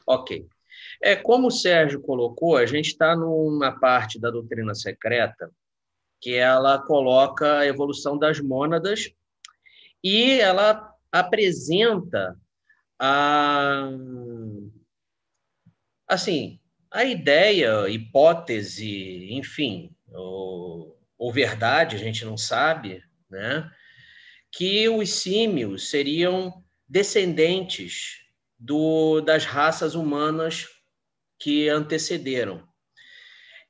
Ok. Como o Sérgio colocou, a gente está numa parte da doutrina secreta que ela coloca a evolução das mônadas e ela apresenta a, assim, a ideia, hipótese, enfim, ou verdade, a gente não sabe, né? Que os símios seriam descendentes das raças humanas que antecederam.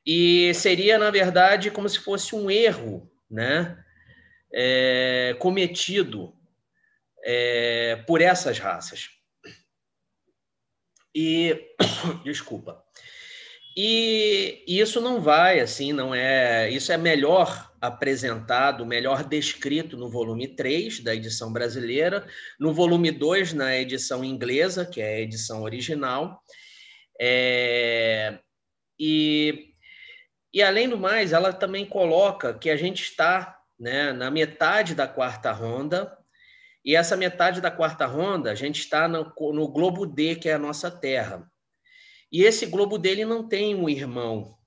E seria, na verdade, como se fosse um erro, né? Cometido por essas raças. E, desculpa. E isso não vai, assim, não é. Isso é melhor apresentado, melhor descrito no volume 3 da edição brasileira, no volume 2, na edição inglesa, que é a edição original. E além do mais, ela também coloca que a gente está, né, na metade da quarta ronda, e essa metade da quarta ronda, a gente está no globo D, que é a nossa Terra. E esse globo dele não tem um irmão,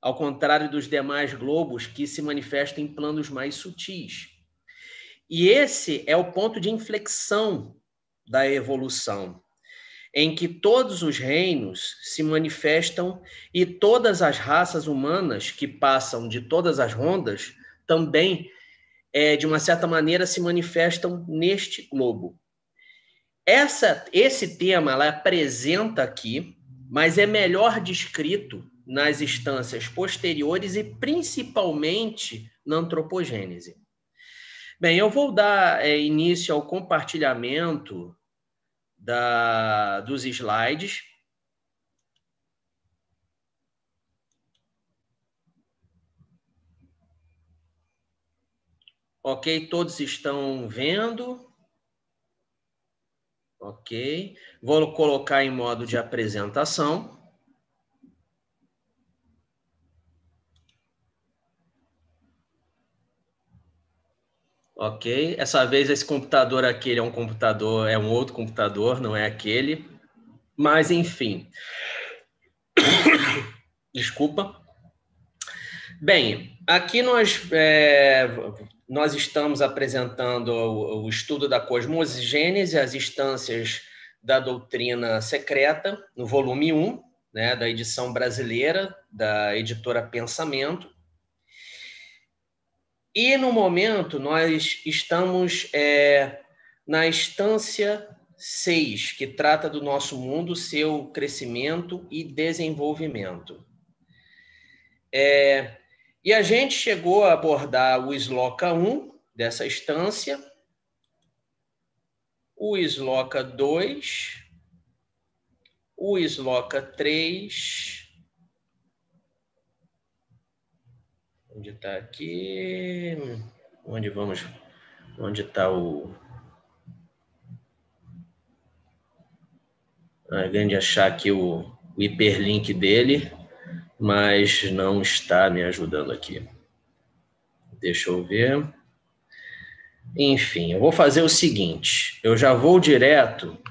ao contrário dos demais globos que se manifestam em planos mais sutis. E esse é o ponto de inflexão da evolução, em que todos os reinos se manifestam e todas as raças humanas que passam de todas as rondas também, de uma certa maneira, se manifestam neste globo. Esse tema ela apresenta aqui, mas é melhor descrito nas instâncias posteriores e principalmente na antropogênese. Bem, eu vou dar início ao compartilhamento dos slides. Ok, todos estão vendo? Ok. Vou colocar em modo de apresentação. Ok. Essa vez esse computador aqui é um outro computador, não é aquele. Mas, enfim. Desculpa. Bem, aqui nós estamos apresentando o estudo da cosmogênese, as instâncias da doutrina secreta, no volume 1, né, da edição brasileira, da editora Pensamento. E, no momento, nós estamos na instância 6, que trata do nosso mundo, seu crescimento e desenvolvimento. E a gente chegou a abordar o SLOCA 1 dessa instância, o SLOCA 2, o SLOCA 3. Onde está aqui? Onde está o... Alguém de achar aqui o hiperlink dele, mas não está me ajudando aqui. Deixa eu ver. Enfim, eu vou fazer o seguinte, eu já vou direto...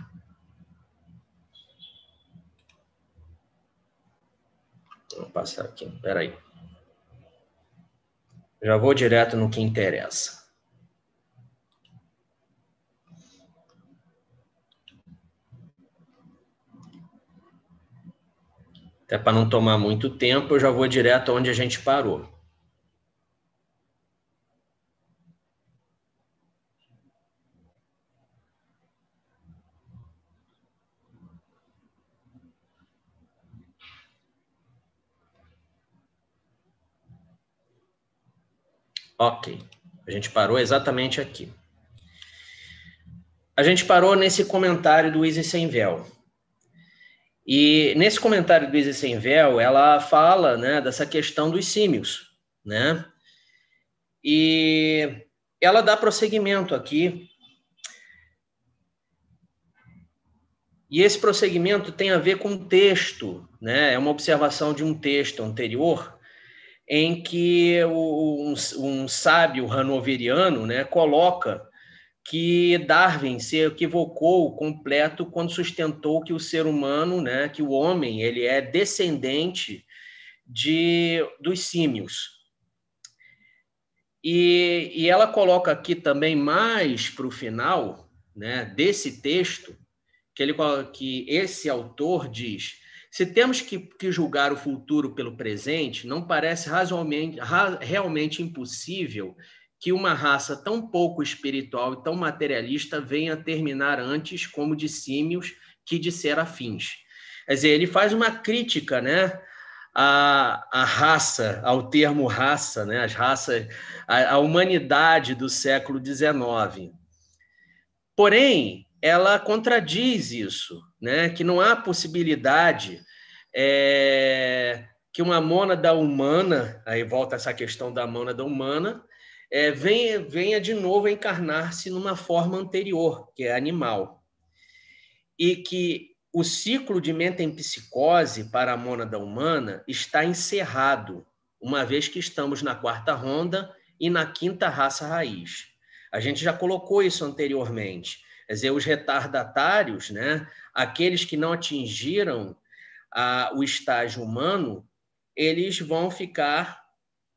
Vou passar aqui, peraí. Já vou direto no que interessa. Até para não tomar muito tempo, eu já vou direto onde a gente parou. Ok, a gente parou exatamente aqui. A gente parou nesse comentário do Easy Sem Véu. E nesse comentário do Easy Sem Véu, ela fala, né, dessa questão dos símios, né? E ela dá prosseguimento aqui. E esse prosseguimento tem a ver com um texto, né? É uma observação de um texto anterior, em que um sábio hanoveriano, né, coloca que Darwin se equivocou completo quando sustentou que o ser humano, né, que o homem, ele é descendente dos símios. E ela coloca aqui também mais para o final, né, desse texto, que esse autor diz: se temos que julgar o futuro pelo presente, não parece realmente impossível que uma raça tão pouco espiritual e tão materialista venha terminar antes como de símios que de serafins. Quer dizer, ele faz uma crítica, né, à raça, ao termo raça, né, as raças, a humanidade do século XIX. Porém, ela contradiz isso, né? Que não há possibilidade que uma mônada humana, aí volta essa questão da mônada humana, venha de novo a encarnar-se numa forma anterior, que é animal. E que o ciclo de metempsicose para a mônada humana está encerrado, uma vez que estamos na quarta ronda e na quinta raça raiz. A gente já colocou isso anteriormente. Quer dizer, os retardatários, né, aqueles que não atingiram o estágio humano, eles vão ficar,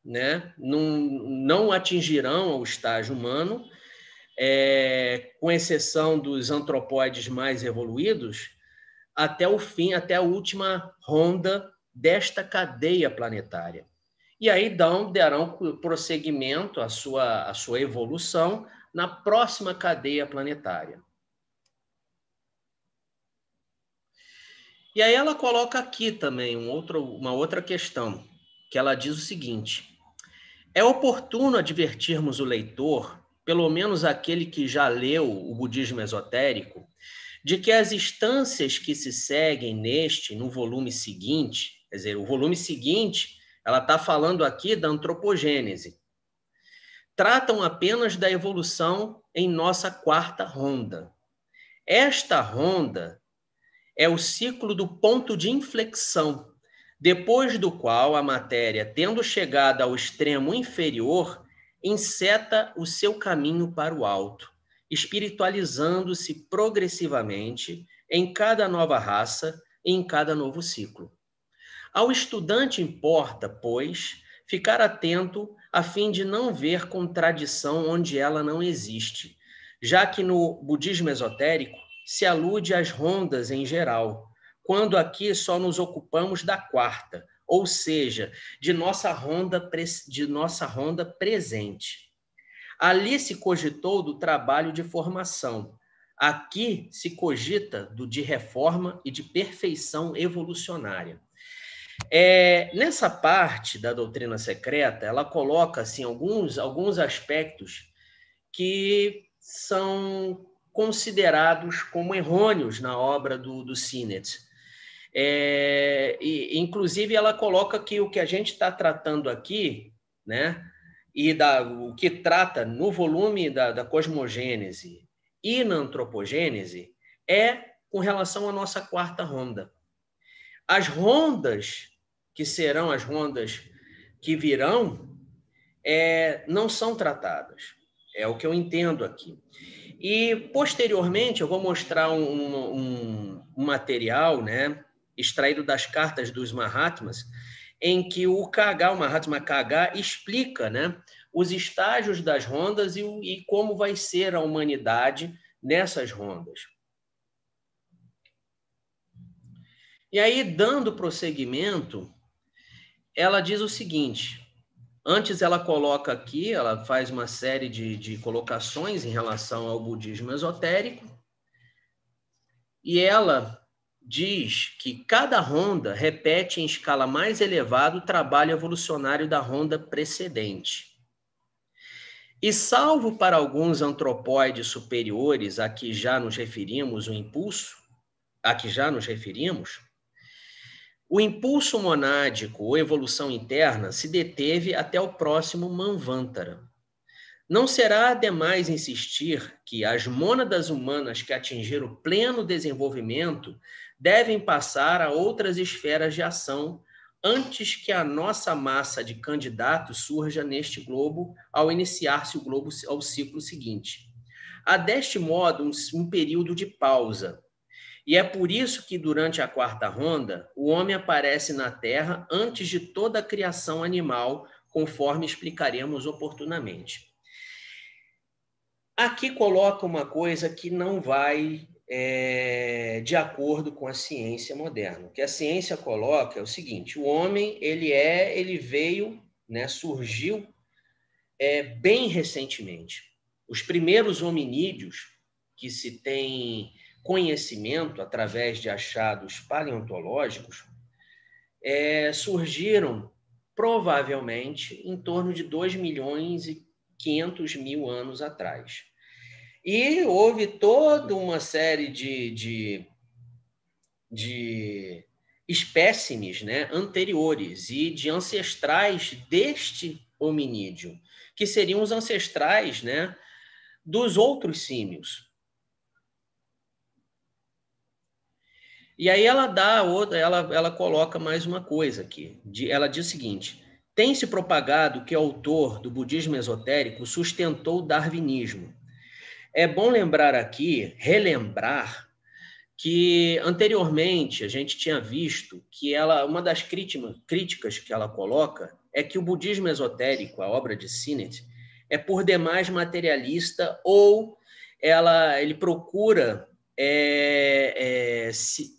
né, não atingirão o estágio humano, com exceção dos antropóides mais evoluídos, até o fim, até a última ronda desta cadeia planetária. E aí darão prosseguimento à sua evolução na próxima cadeia planetária. E aí ela coloca aqui também uma outra questão, que ela diz o seguinte: é oportuno advertirmos o leitor, pelo menos aquele que já leu o budismo esotérico, de que as instâncias que se seguem no volume seguinte, quer dizer, o volume seguinte, ela está falando aqui da antropogênese, tratam apenas da evolução em nossa quarta ronda. Esta ronda é o ciclo do ponto de inflexão, depois do qual a matéria, tendo chegado ao extremo inferior, enceta o seu caminho para o alto, espiritualizando-se progressivamente em cada nova raça e em cada novo ciclo. Ao estudante importa, pois, ficar atento a fim de não ver contradição onde ela não existe, já que no budismo esotérico se alude às rondas em geral, quando aqui só nos ocupamos da quarta, ou seja, de nossa ronda presente. Ali se cogitou do trabalho de formação. Aqui se cogita do de reforma e de perfeição evolucionária. Nessa parte da doutrina secreta, ela coloca assim, alguns aspectos que são considerados como errôneos na obra do Sinnett. Inclusive, ela coloca que o que a gente está tratando aqui, né, o que trata no volume da cosmogênese e na antropogênese, é com relação à nossa quarta ronda. As rondas, que serão as rondas que virão, não são tratadas. É o que eu entendo aqui. E, posteriormente, eu vou mostrar um material, né, extraído das cartas dos Mahatmas, em que o Mahatma Kaga, explica, né, os estágios das rondas e como vai ser a humanidade nessas rondas. E aí, dando prosseguimento, ela diz o seguinte: antes ela coloca aqui, ela faz uma série de colocações em relação ao budismo esotérico, e ela diz que cada ronda repete em escala mais elevada o trabalho evolucionário da ronda precedente. E salvo para alguns antropóides superiores a que já nos referimos, o impulso monádico ou evolução interna se deteve até o próximo Manvantara. Não será demais insistir que as mônadas humanas que atingiram pleno desenvolvimento devem passar a outras esferas de ação antes que a nossa massa de candidatos surja neste globo ao iniciar-se o ciclo seguinte. há deste modo um período de pausa. E é por isso que, durante a quarta ronda, o homem aparece na Terra antes de toda a criação animal, conforme explicaremos oportunamente. Aqui coloca uma coisa que não vai de acordo com a ciência moderna. O que a ciência coloca é o seguinte: o homem ele veio, né, surgiu bem recentemente. Os primeiros hominídeos que se tem conhecimento através de achados paleontológicos surgiram provavelmente em torno de 2.500.000 anos atrás. E houve toda uma série de espécimes, né, anteriores e de ancestrais deste hominídeo, que seriam os ancestrais, né, dos outros símios. E aí ela coloca mais uma coisa aqui. Ela diz o seguinte: tem-se propagado que o autor do budismo esotérico sustentou o darwinismo. É bom relembrar, que anteriormente a gente tinha visto que uma das críticas que ela coloca é que o budismo esotérico, a obra de Sinnett, é por demais materialista, ou ele procura se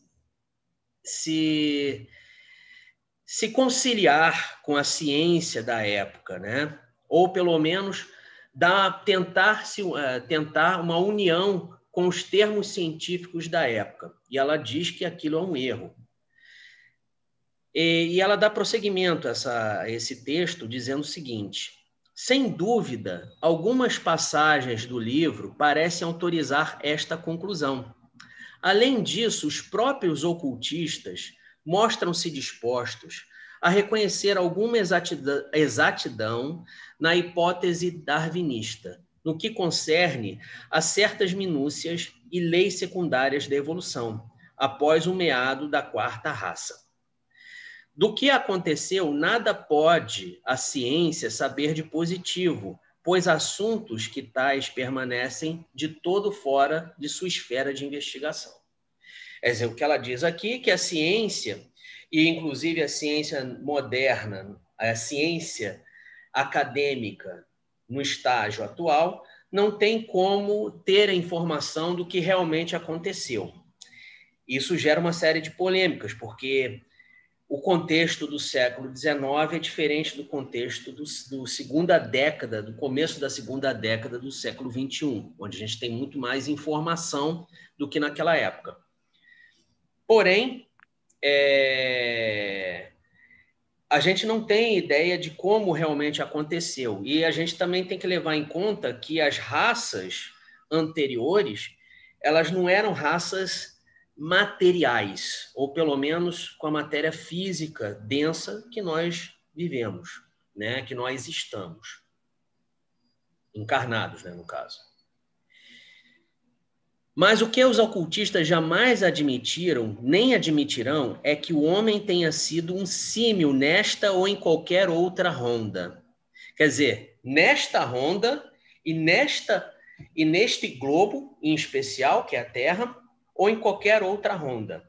conciliar com a ciência da época, né? Ou pelo menos tentar uma união com os termos científicos da época. E ela diz que aquilo é um erro. E ela dá prosseguimento a esse texto dizendo o seguinte: sem dúvida, algumas passagens do livro parecem autorizar esta conclusão. Além disso, os próprios ocultistas mostram-se dispostos a reconhecer alguma exatidão na hipótese darwinista, no que concerne a certas minúcias e leis secundárias da evolução, após o meado da quarta raça. Do que aconteceu, nada pode a ciência saber de positivo, pois assuntos que tais permanecem de todo fora de sua esfera de investigação. Quer dizer, o que ela diz aqui, que a ciência, e inclusive a ciência moderna, a ciência acadêmica no estágio atual, não tem como ter a informação do que realmente aconteceu. Isso gera uma série de polêmicas, porque o contexto do século XIX é diferente do contexto do começo da segunda década do século XXI, onde a gente tem muito mais informação do que naquela época. Porém, a gente não tem ideia de como realmente aconteceu. E a gente também tem que levar em conta que as raças anteriores, elas não eram raças materiais, ou pelo menos com a matéria física densa que nós vivemos, né? Que nós estamos. Encarnados, né, no caso. Mas o que os ocultistas jamais admitiram, nem admitirão, é que o homem tenha sido um símio nesta ou em qualquer outra ronda. Quer dizer, nesta ronda e neste globo em especial, que é a Terra, ou em qualquer outra ronda.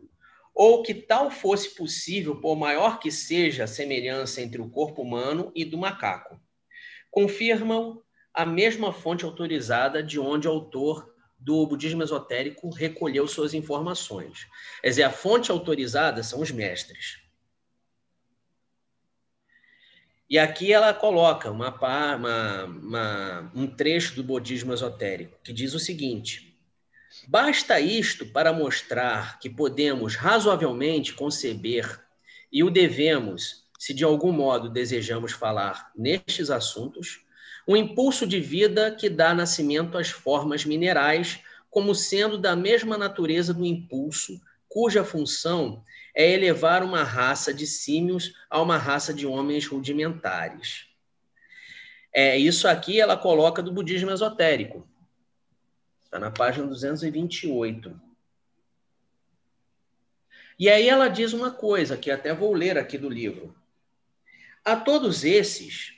Ou que tal fosse possível, por maior que seja a semelhança entre o corpo humano e do macaco. Confirmam a mesma fonte autorizada de onde o autor do budismo esotérico recolheu suas informações. Quer dizer, a fonte autorizada são os mestres. E aqui ela coloca um trecho do budismo esotérico que diz o seguinte: basta isto para mostrar que podemos razoavelmente conceber, e o devemos, se de algum modo desejamos falar nestes assuntos, um impulso de vida que dá nascimento às formas minerais, como sendo da mesma natureza do impulso, cuja função é elevar uma raça de símios a uma raça de homens rudimentares. Isso aqui ela coloca do budismo esotérico. Está na página 228. E aí ela diz uma coisa, que até vou ler aqui do livro. A todos esses,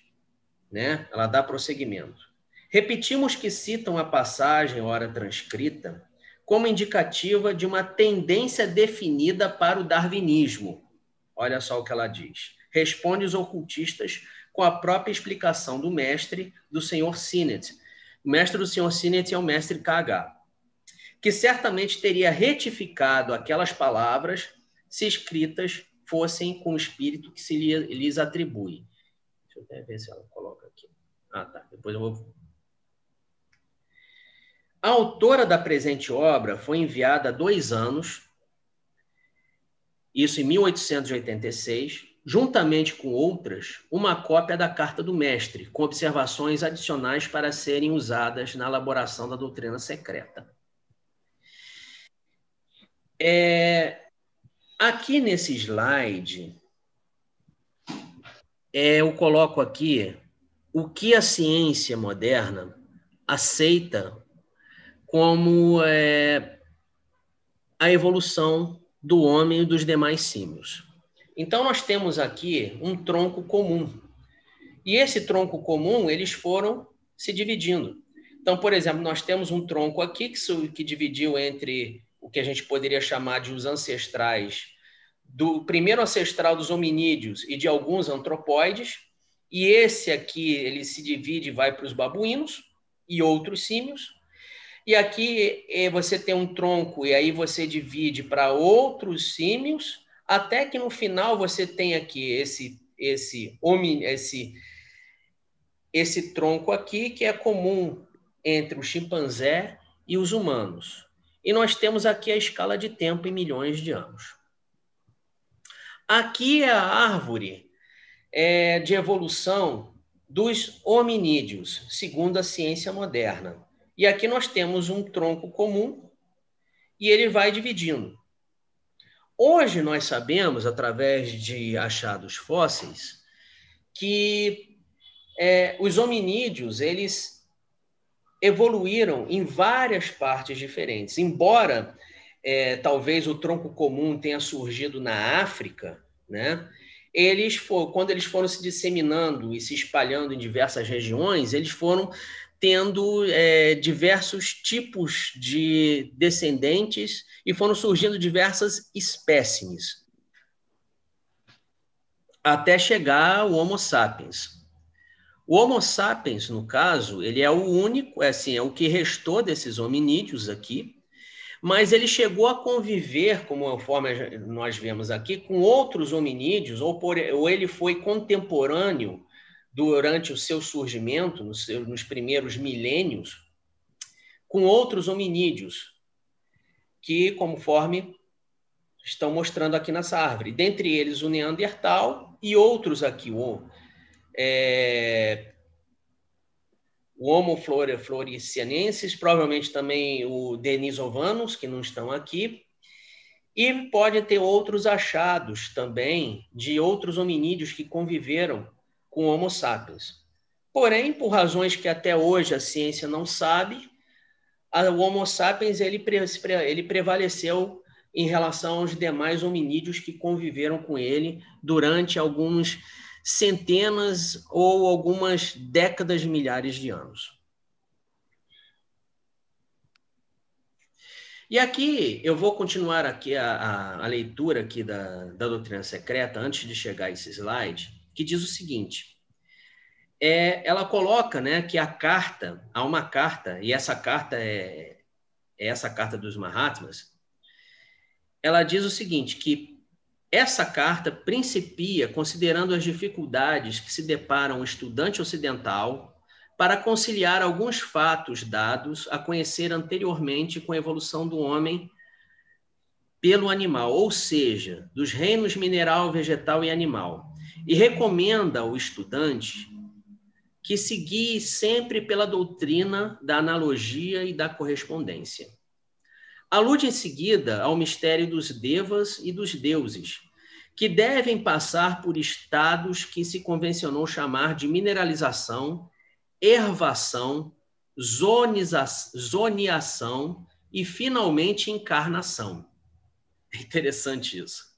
né, ela dá prosseguimento, Repetimos que citam a passagem, ora transcrita, como indicativa de uma tendência definida para o darwinismo. Olha só o que ela diz. Responde os ocultistas com a própria explicação do mestre do Sr. Sinnett. O mestre do Sr. Sinnett é o mestre KH, que certamente teria retificado aquelas palavras se escritas fossem com o espírito que se lhes atribui. Deixa eu até ver se ela coloca aqui. Ah, tá. Depois eu vou... A autora da presente obra foi enviada há 2 anos, isso em 1886, juntamente com outras, uma cópia da Carta do Mestre, com observações adicionais para serem usadas na elaboração da doutrina secreta. Aqui nesse slide, eu coloco aqui o que a ciência moderna aceita como a evolução do homem e dos demais símios. Então, nós temos aqui um tronco comum. E esse tronco comum, eles foram se dividindo. Então, por exemplo, nós temos um tronco aqui que dividiu entre o que a gente poderia chamar de os ancestrais, do primeiro ancestral dos hominídeos e de alguns antropóides. E esse aqui, ele se divide e vai para os babuínos e outros símios. E aqui você tem um tronco e aí você divide para outros símios, até que no final você tem aqui esse tronco aqui que é comum entre o chimpanzé e os humanos. E nós temos aqui a escala de tempo em milhões de anos. Aqui é a árvore de evolução dos hominídeos, segundo a ciência moderna. E aqui nós temos um tronco comum e ele vai dividindo. Hoje nós sabemos, através de achados fósseis, que os hominídeos eles evoluíram em várias partes diferentes. Embora talvez o tronco comum tenha surgido na África, né? Quando eles foram se disseminando e se espalhando em diversas regiões, eles foram tendo diversos tipos de descendentes e foram surgindo diversas espécimes, até chegar ao Homo sapiens. O Homo sapiens, no caso, ele é o único, é o que restou desses hominídeos aqui, mas ele chegou a conviver, como forma nós vemos aqui, com outros hominídeos, ou ele foi contemporâneo durante o seu surgimento, nos primeiros milênios, com outros hominídeos, que, conforme estão mostrando aqui nessa árvore, dentre eles o Neandertal e outros aqui, o Homo floresiensis, provavelmente também o denisovanus, que não estão aqui, e pode ter outros achados também de outros hominídeos que conviveram com o Homo sapiens. Porém, por razões que até hoje a ciência não sabe, o Homo sapiens ele prevaleceu em relação aos demais hominídeos que conviveram com ele durante alguns centenas ou algumas décadas, milhares de anos. E aqui eu vou continuar aqui a leitura aqui da doutrina secreta, antes de chegar a esse slide, que diz o seguinte: ela coloca, né, que há uma carta, e essa carta é essa carta dos Mahatmas, ela diz o seguinte, que essa carta principia considerando as dificuldades que se deparam o estudante ocidental para conciliar alguns fatos dados a conhecer anteriormente com a evolução do homem pelo animal, ou seja, dos reinos mineral, vegetal e animal, e recomenda ao estudante que se guie sempre pela doutrina da analogia e da correspondência. Alude em seguida ao mistério dos devas e dos deuses, que devem passar por estados que se convencionou chamar de mineralização, ervação, zoneação e, finalmente, encarnação. É interessante isso.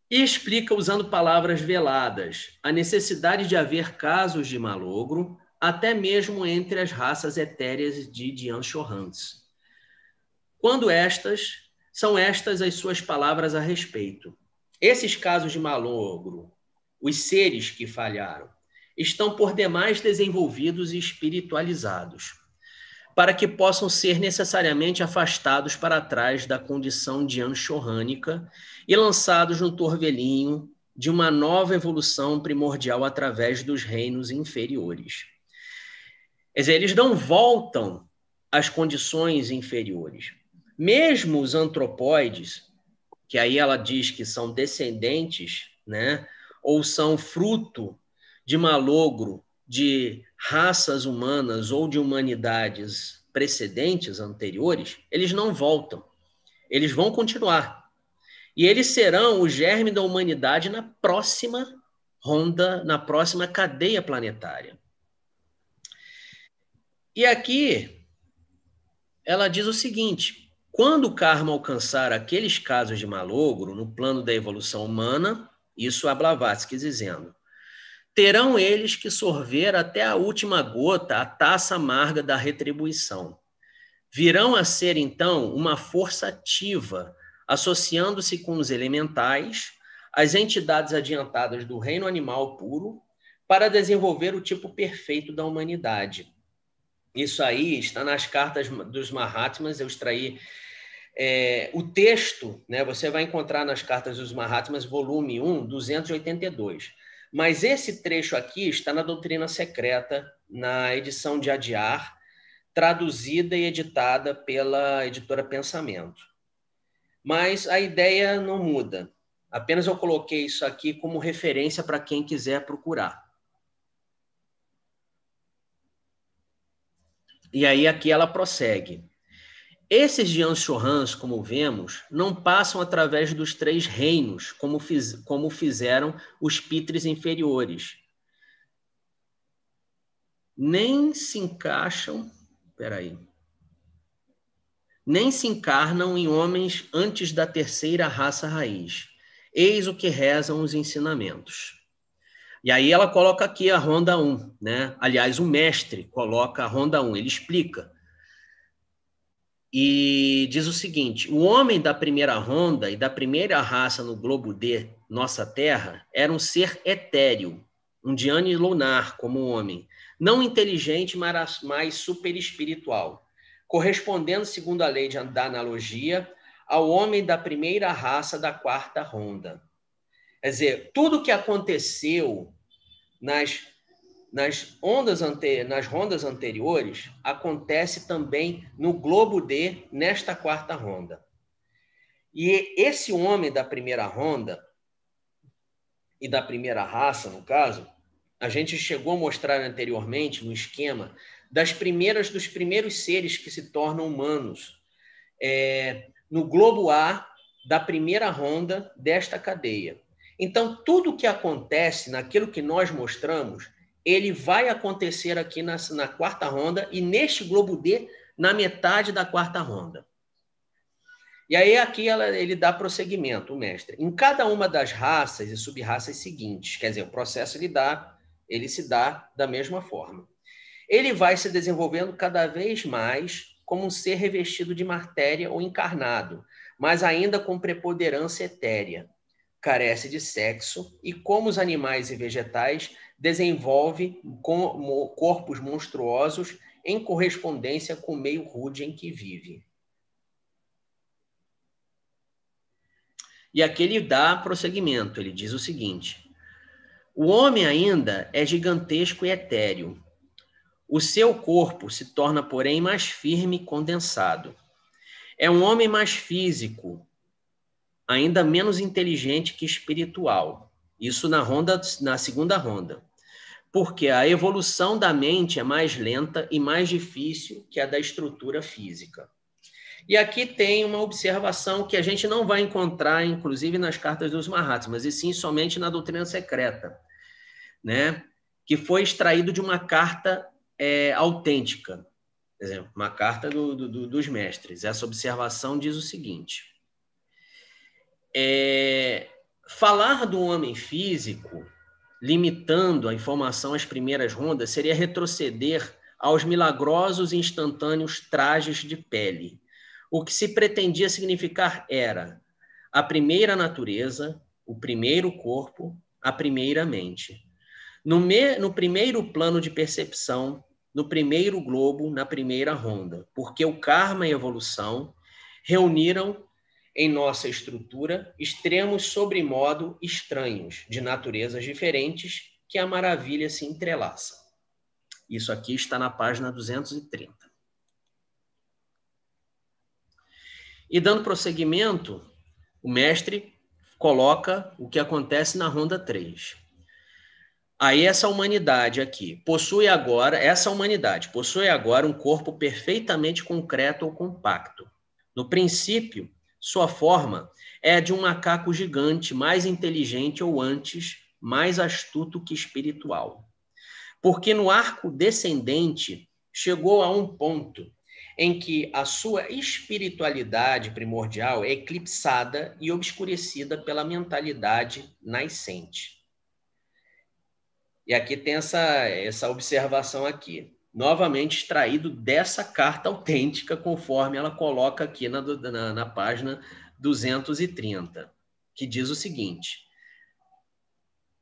E explica, usando palavras veladas, a necessidade de haver casos de malogro, até mesmo entre as raças etéreas de Dian-Shohans. Quando são estas as suas palavras a respeito. Esses casos de malogro, os seres que falharam, estão por demais desenvolvidos e espiritualizados, para que possam ser necessariamente afastados para trás da condição dian-shohânica e lançados no torvelinho de uma nova evolução primordial através dos reinos inferiores. Quer dizer, eles não voltam às condições inferiores. Mesmo os antropóides, que aí ela diz que são descendentes, né, ou são fruto de malogro de raças humanas ou de humanidades precedentes, anteriores, eles não voltam. Eles vão continuar. E eles serão o germe da humanidade na próxima ronda, na próxima cadeia planetária. E aqui ela diz o seguinte: quando o karma alcançar aqueles casos de malogro no plano da evolução humana, isso a Blavatsky dizendo, terão eles que sorver até a última gota a taça amarga da retribuição. Virão a ser, então, uma força ativa, associando-se com os elementais, as entidades adiantadas do reino animal puro, para desenvolver o tipo perfeito da humanidade. Isso aí está nas cartas dos Mahatmas, eu extraí o texto, né, você vai encontrar nas cartas dos Mahatmas, volume 1, 282. Mas esse trecho aqui está na Doutrina Secreta, na edição de Adyar, traduzida e editada pela editora Pensamento. Mas a ideia não muda. Apenas eu coloquei isso aqui como referência para quem quiser procurar. E aí aqui ela prossegue. Esses Dian-Shohans, como vemos, não passam através dos 3 reinos, como fizeram os pitres inferiores. Nem se encaixam, nem se encarnam em homens antes da 3ª raça raiz. Eis o que rezam os ensinamentos. E aí ela coloca aqui a ronda 1, né? Aliás, o mestre coloca a ronda 1, ele explica. E diz o seguinte: o homem da primeira ronda e da primeira raça no globo D, nossa Terra, era um ser etéreo, um diane lunar como o homem, não inteligente, mas superespiritual, correspondendo, segundo a lei da analogia, ao homem da primeira raça da 4ª ronda. Quer dizer, tudo que aconteceu nas rondas anteriores, acontece também no globo D, nesta 4ª ronda. E esse homem da primeira ronda, e da primeira raça, no caso, a gente chegou a mostrar anteriormente no esquema dos primeiros seres que se tornam humanos, no globo A da primeira ronda desta cadeia. Então, tudo que acontece naquilo que nós mostramos, ele vai acontecer aqui na 4ª ronda e neste globo D, na metade da 4ª ronda. E aí aqui ele dá prosseguimento, o mestre. Em cada uma das raças e sub-raças seguintes, quer dizer, o processo ele se dá da mesma forma. Ele vai se desenvolvendo cada vez mais como um ser revestido de matéria ou encarnado, mas ainda com preponderância etérea. Carece de sexo e, como os animais e vegetais, desenvolve corpos monstruosos em correspondência com o meio rude em que vive. E aqui ele dá prosseguimento, ele diz o seguinte: o homem ainda é gigantesco e etéreo. O seu corpo se torna, porém, mais firme e condensado. É um homem mais físico, ainda menos inteligente que espiritual. Isso na 2ª ronda. Porque a evolução da mente é mais lenta e mais difícil que a da estrutura física. E aqui tem uma observação que a gente não vai encontrar, inclusive, nas cartas dos Mahatmas, e sim somente na doutrina secreta, né? Que foi extraído de uma carta autêntica, por exemplo, uma carta dos mestres. Essa observação diz o seguinte: falar do homem físico limitando a informação às primeiras rondas, seria retroceder aos milagrosos e instantâneos trajes de pele. O que se pretendia significar era a primeira natureza, o primeiro corpo, a primeira mente. No primeiro plano de percepção, no primeiro globo, na primeira ronda, porque o karma e a evolução reuniram em nossa estrutura extremos sobremodo estranhos, de naturezas diferentes, que a maravilha se entrelaça. Isso aqui está na página 230. E dando prosseguimento, o mestre coloca o que acontece na ronda 3. Aí essa humanidade aqui possui agora um corpo perfeitamente concreto ou compacto. No princípio, sua forma é a de um macaco gigante, mais inteligente ou antes, mais astuto que espiritual. Porque no arco descendente chegou a um ponto em que a sua espiritualidade primordial é eclipsada e obscurecida pela mentalidade nascente. E aqui tem essa observação aqui, novamente extraído dessa carta autêntica, conforme ela coloca aqui na página 230, que diz o seguinte: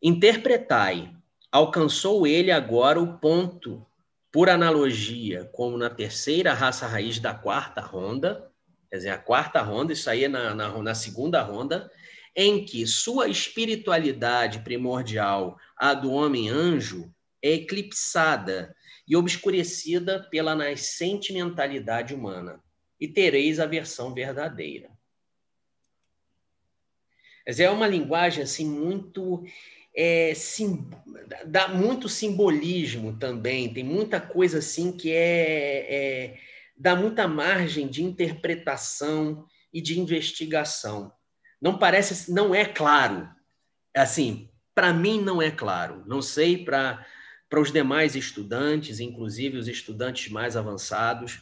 interpretai, alcançou ele agora o ponto, por analogia, como na terceira raça raiz da quarta ronda, quer dizer, a quarta ronda, isso aí é na segunda ronda, em que sua espiritualidade primordial, a do homem-anjo, é eclipsada e obscurecida pela nascente mentalidade humana, e tereis a versão verdadeira. Quer dizer, é uma linguagem assim muito... dá muito simbolismo também, tem muita coisa assim que dá muita margem de interpretação e de investigação. Não é claro. Assim, para mim não é claro. Não sei para os demais estudantes, inclusive os estudantes mais avançados.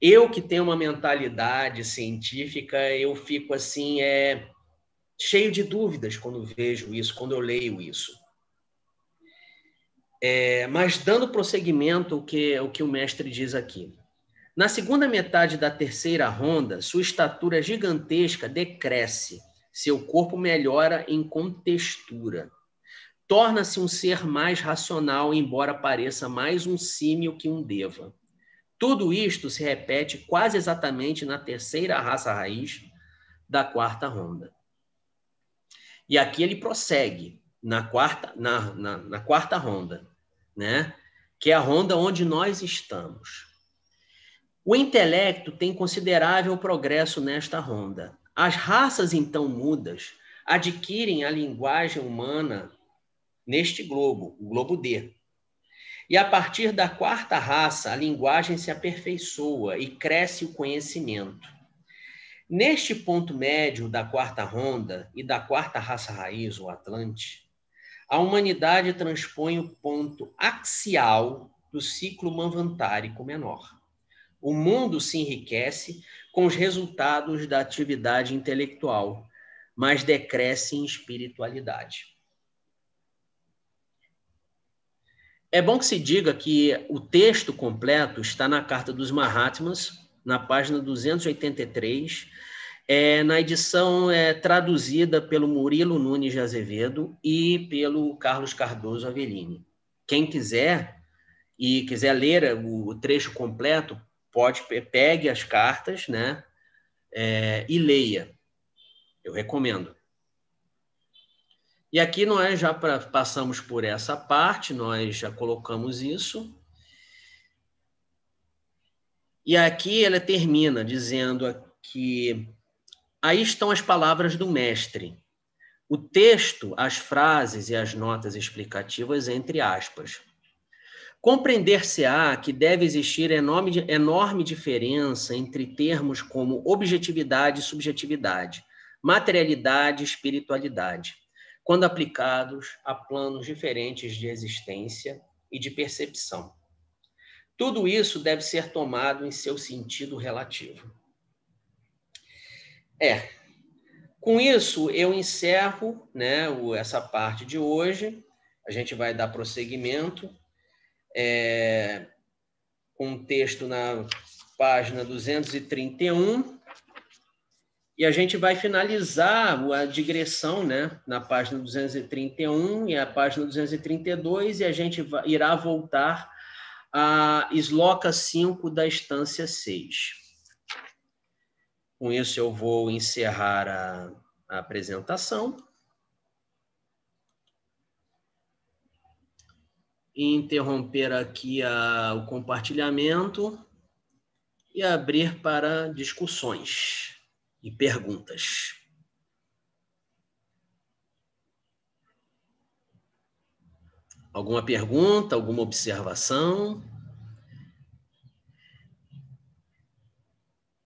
Eu que tenho uma mentalidade científica, eu fico assim, cheio de dúvidas quando vejo isso, quando eu leio isso. Mas dando prosseguimento ao que o mestre diz aqui. Na segunda metade da terceira ronda, sua estatura gigantesca decresce, seu corpo melhora em contextura. Torna-se um ser mais racional, embora pareça mais um símio que um deva. Tudo isto se repete quase exatamente na terceira raça raiz da quarta ronda. E aqui ele prossegue na quarta ronda, né? Que é a ronda onde nós estamos. O intelecto tem considerável progresso nesta ronda. As raças, então, mudas, adquirem a linguagem humana neste globo, o globo D. E a partir da quarta raça, a linguagem se aperfeiçoa e cresce o conhecimento. Neste ponto médio da quarta ronda e da quarta raça raiz, o Atlante, a humanidade transpõe o ponto axial do ciclo manvantárico menor. O mundo se enriquece com os resultados da atividade intelectual, mas decresce em espiritualidade. É bom que se diga que o texto completo está na Carta dos Mahatmas, na página 283, na edição traduzida pelo Murilo Nunes de Azevedo e pelo Carlos Cardoso Avellini. Quem quiser e quiser ler o trecho completo, pegue as cartas, né, e leia. Eu recomendo. E aqui nós já passamos por essa parte, nós já colocamos isso. E aqui ela termina dizendo que aí estão as palavras do mestre. O texto, as frases e as notas explicativas, entre aspas. Compreender-se-á que deve existir enorme diferença entre termos como objetividade e subjetividade, materialidade e espiritualidade, quando aplicados a planos diferentes de existência e de percepção. Tudo isso deve ser tomado em seu sentido relativo. Com isso, eu encerro, né, essa parte de hoje. A gente vai dar prosseguimento com um texto na página 231 e a gente vai finalizar a digressão, né, na página 231 e a página 232 e a gente irá voltar à Esloca 5 da Estância 6. Com isso, eu vou encerrar a apresentação e interromper aqui o compartilhamento e abrir para discussões e perguntas. Alguma pergunta, alguma observação?